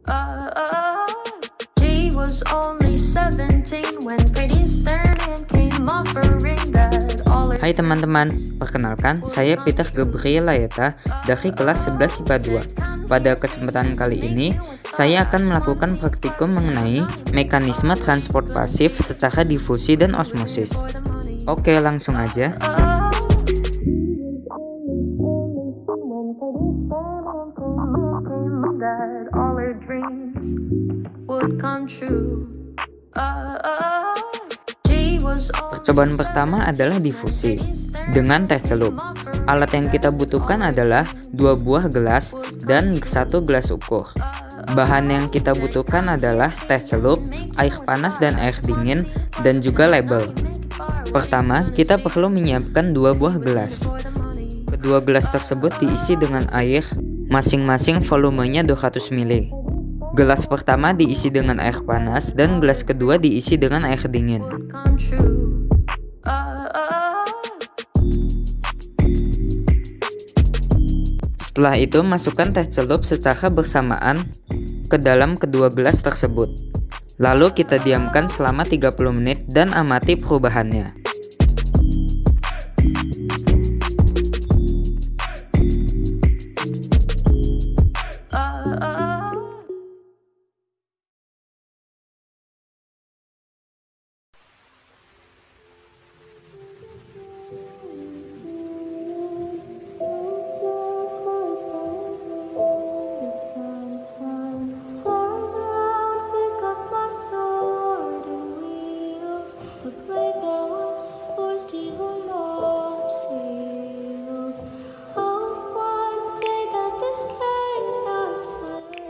She was only 17 when Pretty Sturman came offering that all her... Hai teman-teman, perkenalkan saya Peter Gabriel Layeta dari kelas 11 IPA 2. Pada kesempatan kali ini, saya akan melakukan praktikum mengenai mekanisme transport pasif secara difusi dan osmosis. Oke, langsung aja. Percobaan pertama adalah difusi dengan teh celup. Alat yang kita butuhkan adalah 2 buah gelas dan 1 gelas ukur. Bahan yang kita butuhkan adalah teh celup, air panas dan air dingin, dan juga label. Pertama, kita perlu menyiapkan 2 buah gelas. Kedua gelas tersebut diisi dengan air, masing-masing volumenya 200 ml. Gelas pertama diisi dengan air panas dan gelas kedua diisi dengan air dingin. Setelah itu, masukkan teh celup secara bersamaan ke dalam kedua gelas tersebut. Lalu kita diamkan selama 30 menit dan amati perubahannya.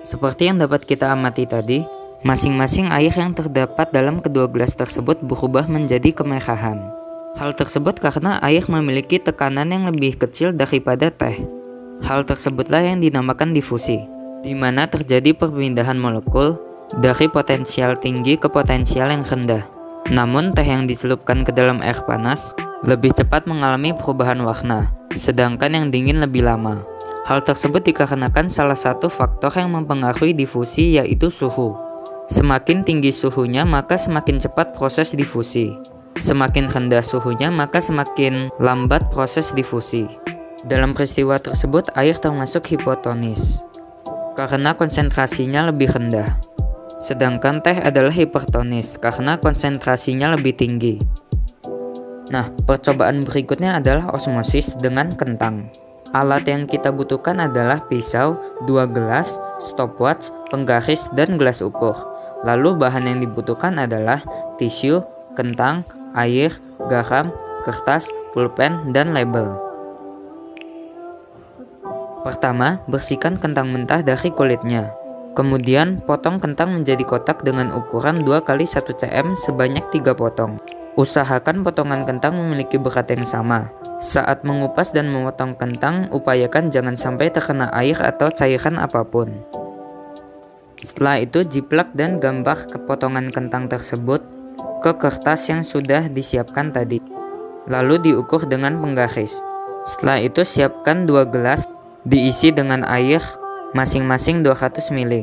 Seperti yang dapat kita amati tadi, masing-masing air yang terdapat dalam kedua gelas tersebut berubah menjadi kemerahan. Hal tersebut karena air memiliki tekanan yang lebih kecil daripada teh. Hal tersebutlah yang dinamakan difusi, di mana terjadi perpindahan molekul dari potensial tinggi ke potensial yang rendah. Namun teh yang dicelupkan ke dalam air panas lebih cepat mengalami perubahan warna, sedangkan yang dingin lebih lama. Hal tersebut dikarenakan salah satu faktor yang mempengaruhi difusi, yaitu suhu. Semakin tinggi suhunya, maka semakin cepat proses difusi. Semakin rendah suhunya, maka semakin lambat proses difusi. Dalam peristiwa tersebut, air termasuk hipotonis karena konsentrasinya lebih rendah. Sedangkan teh adalah hipertonis karena konsentrasinya lebih tinggi. Nah, percobaan berikutnya adalah osmosis dengan kentang. Alat yang kita butuhkan adalah pisau, 2 gelas, stopwatch, penggaris, dan gelas ukur. Lalu bahan yang dibutuhkan adalah tisu, kentang, air, garam, kertas, pulpen, dan label. Pertama, bersihkan kentang mentah dari kulitnya. Kemudian, potong kentang menjadi kotak dengan ukuran 2 x 1 cm sebanyak 3 potong. Usahakan potongan kentang memiliki berat yang sama. Saat mengupas dan memotong kentang, upayakan jangan sampai terkena air atau cairan apapun. Setelah itu, jiplak dan gambar kepotongan kentang tersebut ke kertas yang sudah disiapkan tadi. Lalu diukur dengan penggaris. Setelah itu, siapkan 2 gelas diisi dengan air masing-masing 200 ml.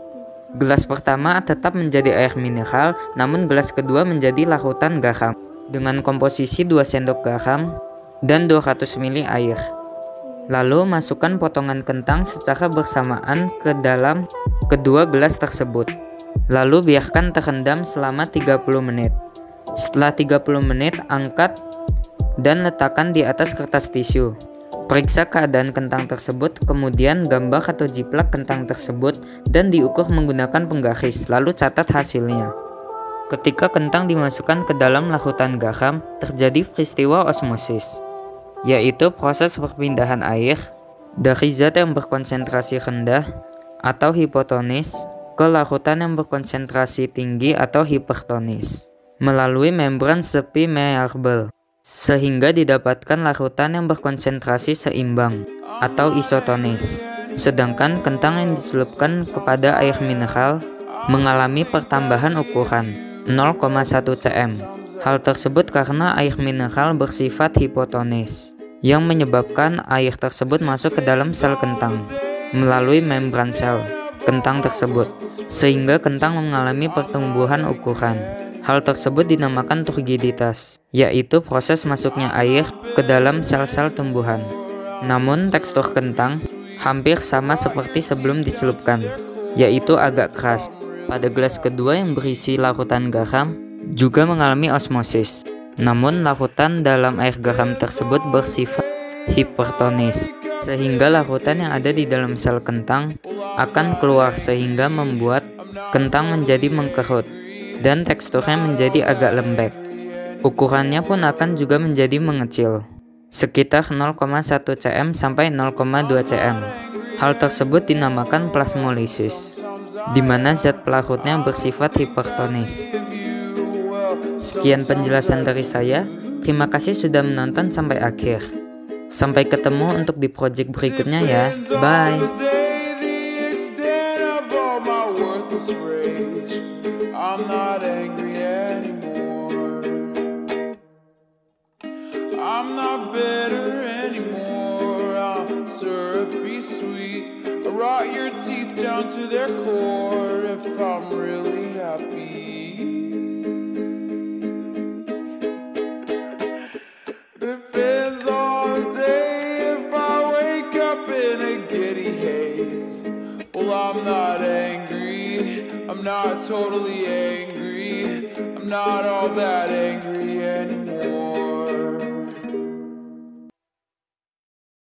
Gelas pertama tetap menjadi air mineral, namun gelas kedua menjadi larutan garam dengan komposisi 2 sendok garam dan 200 ml air. Lalu masukkan potongan kentang secara bersamaan ke dalam kedua gelas tersebut. Lalu biarkan terendam selama 30 menit. Setelah 30 menit, angkat dan letakkan di atas kertas tisu. Periksa keadaan kentang tersebut, kemudian gambar atau jiplak kentang tersebut dan diukur menggunakan penggaris, lalu catat hasilnya. Ketika kentang dimasukkan ke dalam larutan garam, terjadi peristiwa osmosis, yaitu proses perpindahan air dari zat yang berkonsentrasi rendah atau hipotonis ke larutan yang berkonsentrasi tinggi atau hipertonis melalui membran sepi-mearbel, sehingga didapatkan larutan yang berkonsentrasi seimbang atau isotonis. Sedangkan kentang yang dicelupkan kepada air mineral mengalami pertambahan ukuran 0,1 cm. Hal tersebut karena air mineral bersifat hipotonis, yang menyebabkan air tersebut masuk ke dalam sel kentang melalui membran sel. kentang tersebut, sehingga kentang mengalami pertumbuhan ukuran. Hal tersebut dinamakan turgiditas, yaitu proses masuknya air ke dalam sel-sel tumbuhan. Namun tekstur kentang hampir sama seperti sebelum dicelupkan, yaitu agak keras. Pada gelas kedua yang berisi larutan garam juga mengalami osmosis. Namun larutan dalam air garam tersebut bersifat hipertonis, sehingga larutan yang ada di dalam sel kentang akan keluar sehingga membuat kentang menjadi mengkerut dan teksturnya menjadi agak lembek. Ukurannya pun akan juga menjadi mengecil, sekitar 0,1 cm sampai 0,2 cm. Hal tersebut dinamakan plasmolisis, di mana zat pelarutnya bersifat hipertonis. Sekian penjelasan dari saya. Terima kasih sudah menonton sampai akhir. Sampai ketemu untuk di project berikutnya ya. Bye. I'm not angry anymore. I'm not bitter anymore. I'm syrupy sweet. I rot your teeth down to their core if I'm really happy. Depends on the day if I wake up in a giddy haze. Well, I'm not angry. I'm not totally angry. I'm not all that angry anymore.